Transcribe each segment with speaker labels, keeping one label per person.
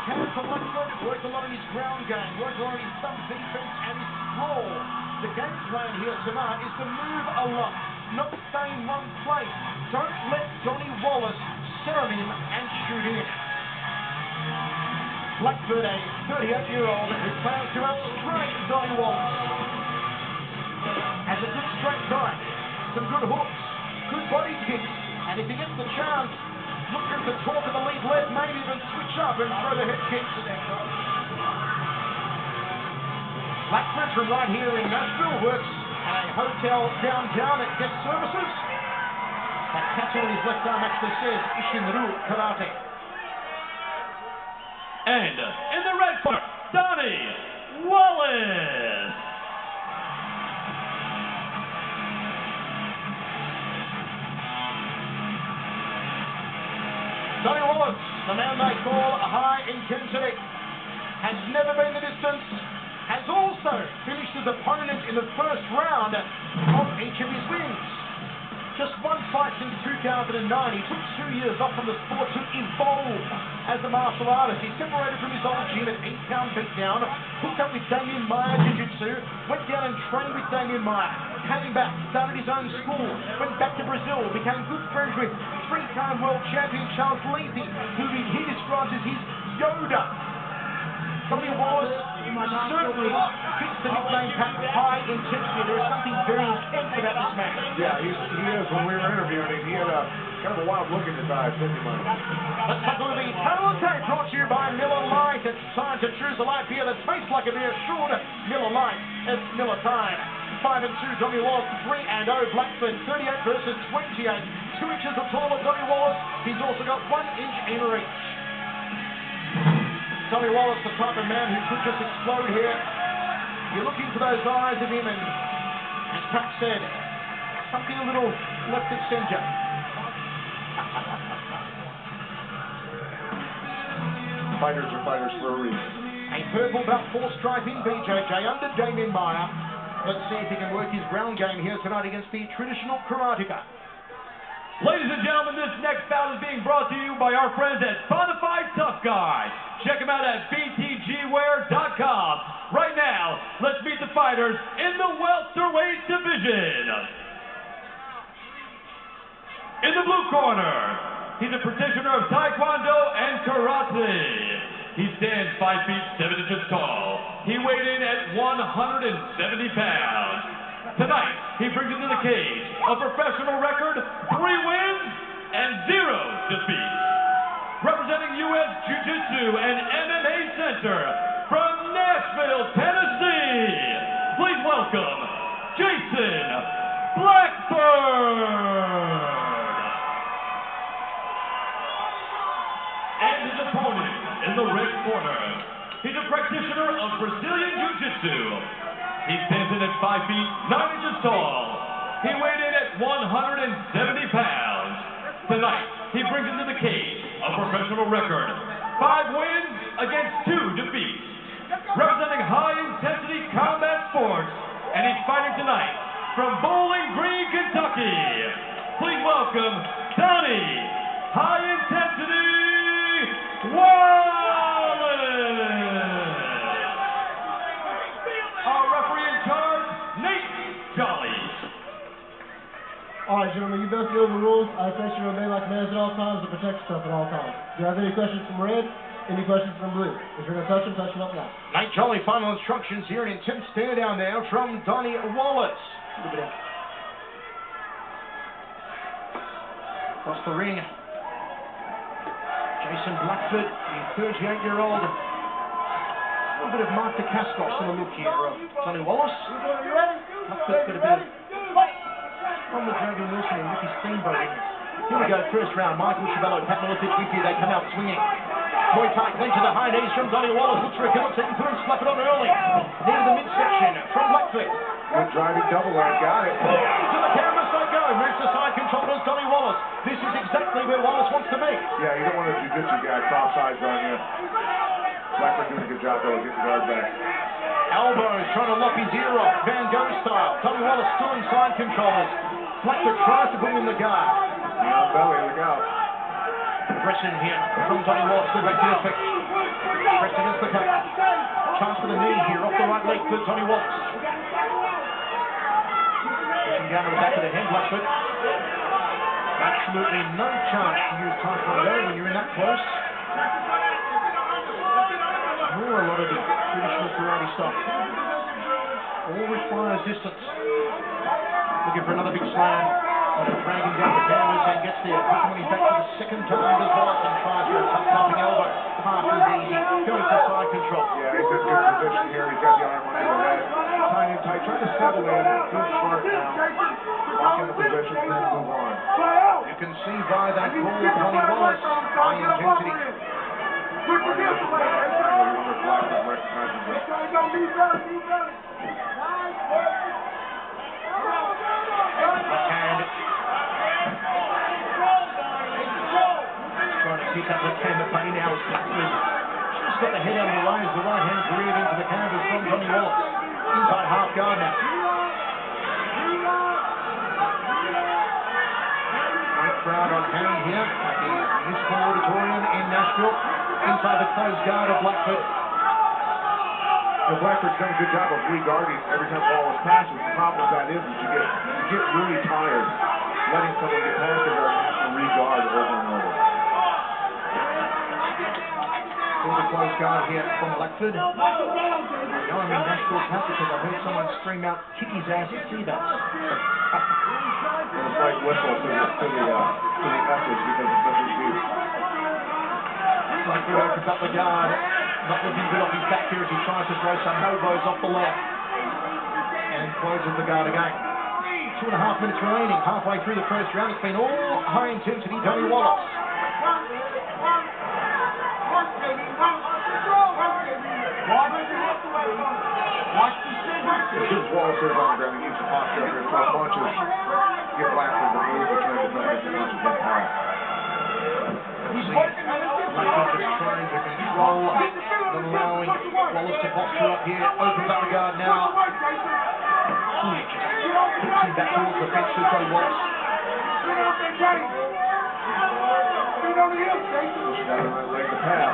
Speaker 1: Hands to Blackford, worked a lot of his ground game, worked a lot of his thumb defense and his sprawl. The game plan here tonight is to move a lot, not stay in one place. Don't let Donny Wallace set him and shoot in. Blackford, a 38-year-old who plans to outstrike Donny Wallace. Has a good straight dive, some good hooks, good body kicks, and if he gets the chance, look for him to talk to the lead left, maybe even switch up and throw the head kicks. Blackford from right here in Nashville works at a hotel downtown at Guest Services. That tattoo on his left arm actually says Ishinru Karate.
Speaker 2: And in the red corner, Donny Wallace.
Speaker 1: Donny Wallace, the man they call high intensity, has never been the distance, has also finished his opponent in the first round of each of his wins. Just one fight since 2009. He took 2 years off from the sport to evolve as a martial artist. He separated from his old gym at 8-pound beatdown, hooked up with Damien Meyer Jiu-Jitsu, went down and trained with Damien Meyer, came back, started his own school, went back to Brazil, became good friends with 3-time world champion Charles Levy, who he describes as his Yoda. Donny Wallace certainly fits the nickname high intensity. There is something very intense about this man.
Speaker 3: Yeah, he is. When we were interviewing him, he had kind of a wild look in his eyes, didn't he, Mike?
Speaker 1: Let's talk about the panel tape brought to you by Miller Lite. It's time to choose a light beer that tastes like a beer. Sure, Miller Lite. It's Miller time. 5-2, Donny Wallace. 3-0, Blackford. 38 versus 28. 2 inches taller, Donny Wallace. He's also got 1 inch in reach. Donny Wallace, the type of man who could just explode here. You're looking for those eyes of him, and as Pat said, something a little left of centre.
Speaker 3: Fighters are fighters for a reason.
Speaker 1: A purple belt 4-striping BJJ under Damien Meyer. Let's see if he can work his ground game here tonight against the traditional karateka.
Speaker 2: Ladies and gentlemen, this next bout is being brought to you by our friends at Bonafide Tough Guy. Check them out at btgwear.com. Right now, let's meet the fighters in the welterweight division. In the blue corner, he's a practitioner of Taekwondo and Karate. He stands 5 feet 7 inches tall. He weighed in at 170 pounds. Tonight, he brings into the cage a professional record, 3 wins and 0 defeats. Representing U.S. Jiu-Jitsu and MMA Center from Nashville, Tennessee, please welcome Jason Blackford. And his opponent in the red corner, he's a practitioner of Brazilian Jiu-Jitsu. He stands in at 5 feet 9 inches tall. He weighed in at 170 pounds. Tonight, he brings into the cage a professional record, 5 wins against 2 defeats. Representing high-intensity combat sports, and he's fighting tonight from Bowling Green, Kentucky. Please welcome Donny High Intensity Wallace.
Speaker 4: All right, gentlemen, you best know the rules. I expect you to remain like men at all times and protect yourself at all times. Do you have any questions from red? Any questions from blue? If you're going to touch them up now.
Speaker 1: Nate Jolly, final instructions here. An intense stare down there from Donny Wallace. Across the ring, Jason Blackford, the 38-year-old. A little bit of Mark DeCascos in the look here. Donny Wallace. Blackford's got a bit of from the Dragon Wilson and Ricky Steamboat. Here we go, first round. Michael Chabello, Pat Milicic with you. They come out swinging. Muay Thai clean to the high knees from Donny Wallace. Looks for a guillotine. Put him, slap it on early. Near the midsection from Blackford.
Speaker 3: Good driving double there. Got it.
Speaker 1: To the canvas they go. Moves to side control as Donny Wallace. This is exactly where Wallace wants to be.
Speaker 3: Yeah, you don't want a jiu-jitsu guy cross-eyes on you. Blackford doing a good job, though, getting the guard back.
Speaker 1: Elbows trying to lock his ear off. Van Gogh style. Donny Wallace still in side controllers. Blackford tries to bring in the guard.
Speaker 3: Down belly, look out.
Speaker 1: Aggression here from Donny Wallace. Good back to the effect. Pressed against the cage. Chance for the knee here, off the right leg for Donny Wallace. Pushing down to the back of the head, Blackford. Absolutely no chance to use Taekwondo when you're in that close. Nor a lot of the traditional karate stuff. All requires distance. Looking for another big slam. Dragging down the canvas and gets there. Coming back for the second time as Wallace and tries for a tough pumping elbow. Half as easy. Goes for side control.
Speaker 3: Yeah, he's in good position here. He's got the arm under the head. Tying in tight, trying to settle in. Good smart now. Lock in the position, then move on.
Speaker 1: You can see by that call, Donny Wallace, high intensity. Backhand. Trying to keep that left hand at bay now as Blackford just got the head out of the way as the right hand reared into the canvas from Donny Wallace. Inside half guard now. Great crowd on hand here at the Municipal Auditorium in Nashville. Inside the closed guard of Blackford.
Speaker 3: Blackford's done a good job of re-guarding every time Wallace passes. The problem with that is you get really tired letting someone get past your guard and have to re-guard over and over.
Speaker 1: Still the closed guard here from Blackford. I know I'm in Nashville Tap because I heard someone scream out, kick his ass at Seabats.
Speaker 3: And a slight whistle to the efforts because of Mr. Steve.
Speaker 1: Blackford opens up the guard. Not looking good off his back here as he tries to throw some elbows off the left. And closes the guard again. 2.5 minutes remaining, halfway through the first round. It's been all high intensity, Donny Wallace.
Speaker 3: Since Wallace is on the ground, he needs to posture up here, throw punches, get Blackford to move, but try to defend the punches get high.
Speaker 1: Blackford just trying to control, not allowing Wallace to posture up here. Opens up the guard now. Puts him back towards the fence to Donny Wallace.
Speaker 3: Pushing down the right leg to pass.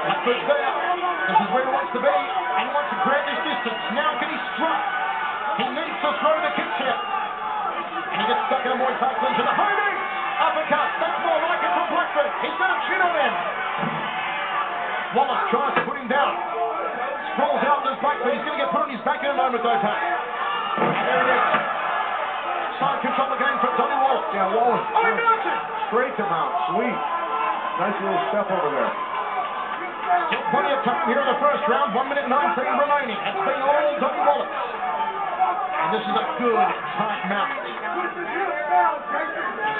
Speaker 1: Blackford's there. This is where he wants to be, and he wants to grab this distance. Now can he strike? He needs to throw the kicks here. And he gets stuck in a Muay Thai clinch to the high knee. Uppercut. That's more like it from Blackford. He's got a chin on him. Wallace tries to put him down. Sprawls out to Blackford. He's going to get put on his back in a moment, though, Pat. And there it is. Side control again from Donny Wallace.
Speaker 3: Yeah, Wallace.
Speaker 1: Oh, he mounts it.
Speaker 3: Straight to mount. Sweet. Nice little step over there.
Speaker 1: Still plenty of time here in the first round. 1 minute 19 remaining. It's been all Donny Wallace. And this is a good tight mount. He's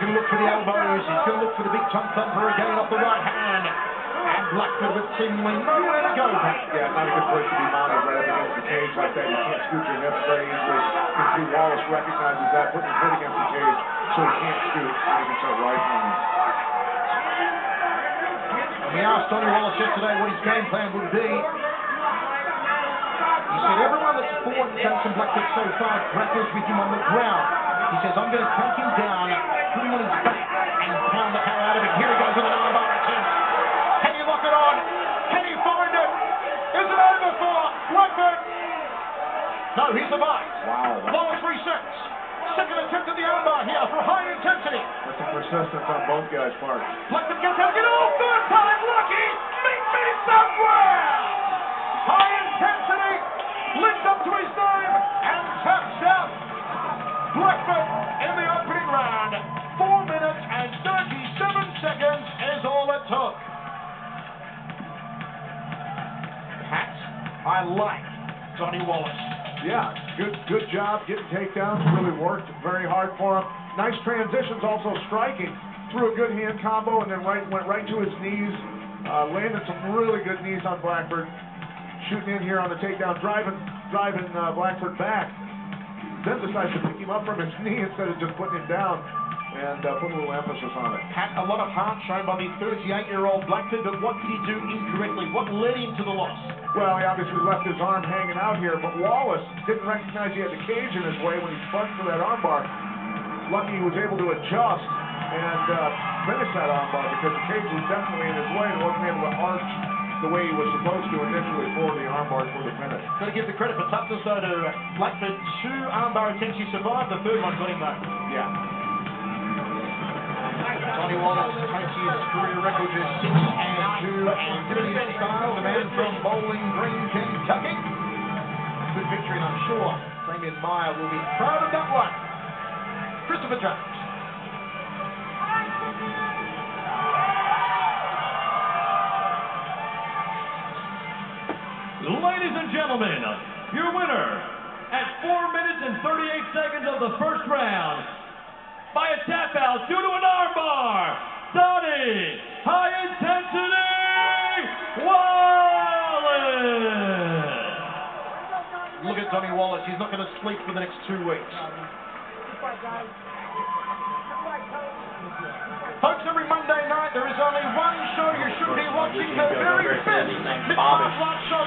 Speaker 1: going to look for the elbows. He's going to look for the big tongue thumper again off the right hand. And Blackford with seemingly nowhere to go.
Speaker 3: Yeah, not a good place to be mounted right up against the cage like that. You can't scoot your hips very easily. You can see Wallace recognizes that, putting his foot against the cage so he can't scoot. And he can start rifling him.
Speaker 1: We asked Donny Wallace yesterday what his game plan would be. He said everyone that's fought Jason Blackford so far grapples with him on the ground. He says, I'm going to take him down, put him on his back, and pound the hell out of him. Here he goes with an armbar attempt. Can he lock it on? Can he find it? Is it over for Blackford? No, he survives.
Speaker 3: Wow.
Speaker 1: Wallace resets. Second attempt at the armbar here for high intensity.
Speaker 3: That's a persistence on both guys' parts.
Speaker 1: Blackford gets out, third time, lucky. Meet me somewhere. High intensity, linked up to his name, and taps out. Blackford in the opening round. 4 minutes and 37 seconds is all it took. Pat, I like Donny Wallace.
Speaker 3: Yeah, good job getting takedowns. Really worked very hard for him. Nice transitions, also striking. Threw a good hand combo and then went right to his knees. Landed some really good knees on Blackford. Shooting in here on the takedown, driving Blackford back. Then decides to pick him up from his knee instead of just putting him down and put a little emphasis on it.
Speaker 1: Pat, a lot of heart shown by the 38-year-old Blackford, but what did he do incorrectly? What led him to the loss?
Speaker 3: Well, he obviously left his arm hanging out here, but Wallace didn't recognize he had the cage in his way when he punched for that armbar. Lucky he was able to adjust and finish that armbar because the cage was definitely in his way and wasn't able to arch the way he was supposed to initially for the armbar for the finish.
Speaker 1: Got to give the credit for toughness though to Blackford. 2 armbar attempts he survived. The third one got him though.
Speaker 3: Yeah.
Speaker 1: Donny Wallace takes his career record to 6-2 and Gideon Style, the man from Bowling Green, Kentucky. Good victory, and I'm sure Damien Meyer will be proud of that one. Christopher Jones.
Speaker 2: Ladies and gentlemen, your winner at 4 minutes and 38 seconds of the first round by a tap out due to an armbar, Donny High Intensity Wallace!
Speaker 1: Look at Donny Wallace. He's not going to sleep for the next 2 weeks. Folks, every Monday night there is only one show you should be watching, the very best Mid-Martial Arts show